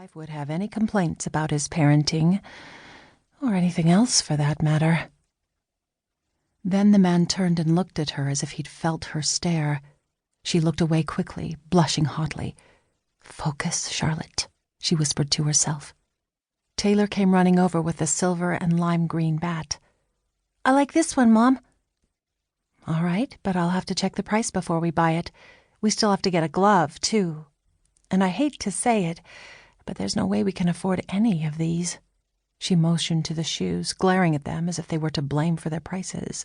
wife would have any complaints about his parenting, or anything else for that matter. Then the man turned and looked at her as if he'd felt her stare. She looked away quickly, blushing hotly. "Focus, Charlotte," she whispered to herself. Taylor came running over with a silver and lime green bat. "I like this one, Mom." "All right, but I'll have to check the price before we buy it. We still have to get a glove, too. And I hate to say it, but there's no way we can afford any of these." She motioned to the shoes, glaring at them as if they were to blame for their prices.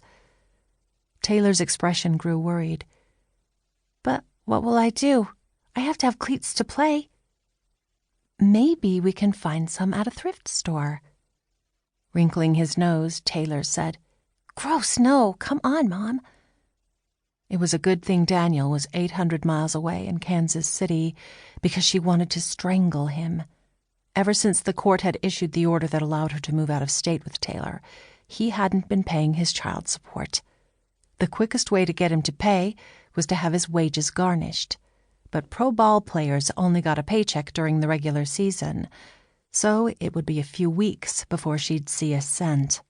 Taylor's expression grew worried. "But what will I do? I have to have cleats to play." "Maybe we can find some at a thrift store." Wrinkling his nose, Taylor said, "Gross, no. Come on, Mom." It was a good thing Daniel was 800 miles away in Kansas City, because she wanted to strangle him. Ever since the court had issued the order that allowed her to move out of state with Taylor, he hadn't been paying his child support. The quickest way to get him to pay was to have his wages garnished. But pro ball players only got a paycheck during the regular season, so it would be a few weeks before she'd see a cent.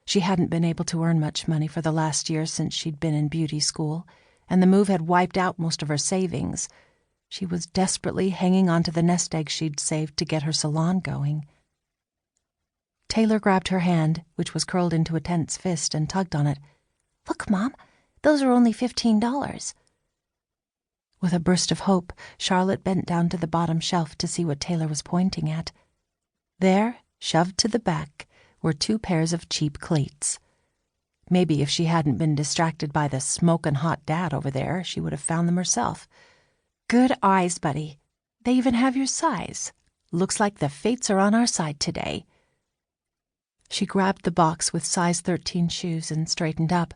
She hadn't been able to earn much money for the last year since she'd been in beauty school, and the move had wiped out most of her savings. She was desperately hanging on to the nest egg she'd saved to get her salon going. Taylor grabbed her hand, which was curled into a tense fist, and tugged on it. "Look, Mom, those are only $15. With a burst of hope, Charlotte bent down to the bottom shelf to see what Taylor was pointing at. There, shoved to the back, were 2 pairs of cheap cleats. Maybe if she hadn't been distracted by the smokin' hot dad over there, she would have found them herself. "Good eyes, buddy. They even have your size. Looks like the fates are on our side today." She grabbed the box with size 13 shoes and straightened up.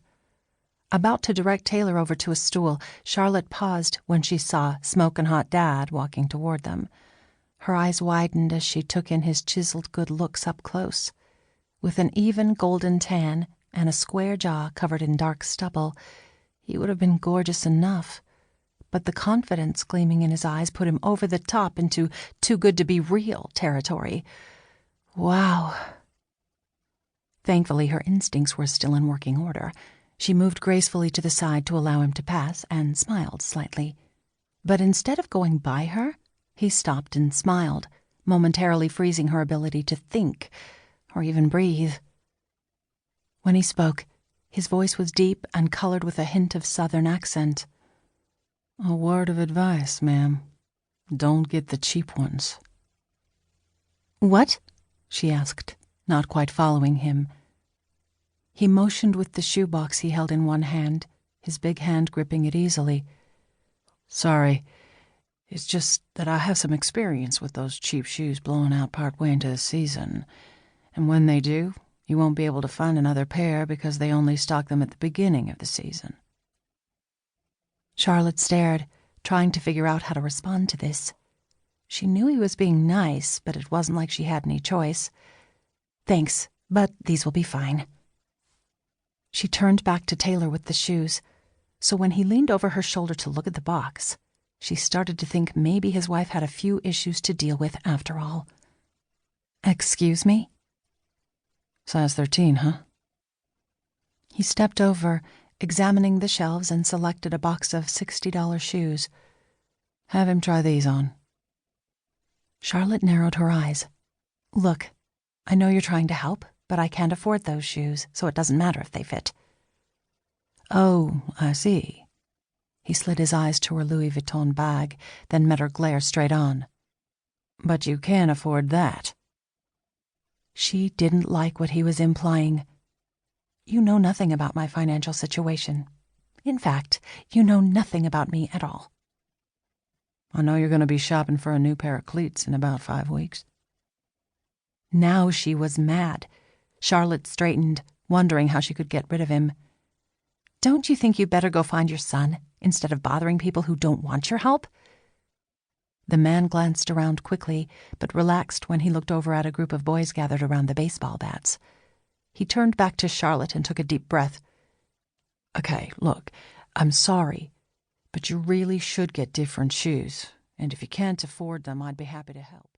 About to direct Taylor over to a stool, Charlotte paused when she saw Smokin' Hot Dad walking toward them. Her eyes widened as she took in his chiseled good looks up close. With an even golden tan and a square jaw covered in dark stubble, he would have been gorgeous enough. But the confidence gleaming in his eyes put him over the top into too good to be real territory. Wow. Thankfully, her instincts were still in working order. She moved gracefully to the side to allow him to pass and smiled slightly. But instead of going by her, he stopped and smiled, momentarily freezing her ability to think or even breathe. When he spoke, his voice was deep and colored with a hint of Southern accent. "A word of advice, ma'am. Don't get the cheap ones." "What?" she asked, not quite following him. He motioned with the shoebox he held in one hand, his big hand gripping it easily. "Sorry, it's just that I have some experience with those cheap shoes blowing out partway into the season, and when they do, you won't be able to find another pair because they only stock them at the beginning of the season." Charlotte stared, trying to figure out how to respond to this. She knew he was being nice, but it wasn't like she had any choice. "Thanks, but these will be fine." She turned back to Taylor with the shoes, so when he leaned over her shoulder to look at the box, she started to think maybe his wife had a few issues to deal with after all. "Excuse me?" "Size 13, huh?" He stepped over, examining the shelves, and selected a box of $60 shoes. "Have him try these on." Charlotte narrowed her eyes. "Look, I know you're trying to help, but I can't afford those shoes, so it doesn't matter if they fit." "Oh, I see." He slid his eyes to her Louis Vuitton bag, then met her glare straight on. "But you can't afford that." She didn't like what he was implying. "You know nothing about my financial situation. In fact, you know nothing about me at all." "I know you're going to be shopping for a new pair of cleats in about 5 weeks." Now she was mad. Charlotte straightened, wondering how she could get rid of him. "Don't you think you'd better go find your son instead of bothering people who don't want your help?" The man glanced around quickly, but relaxed when he looked over at a group of boys gathered around the baseball bats. He turned back to Charlotte and took a deep breath. "Okay, look, I'm sorry, but you really should get different shoes, and if you can't afford them, I'd be happy to help."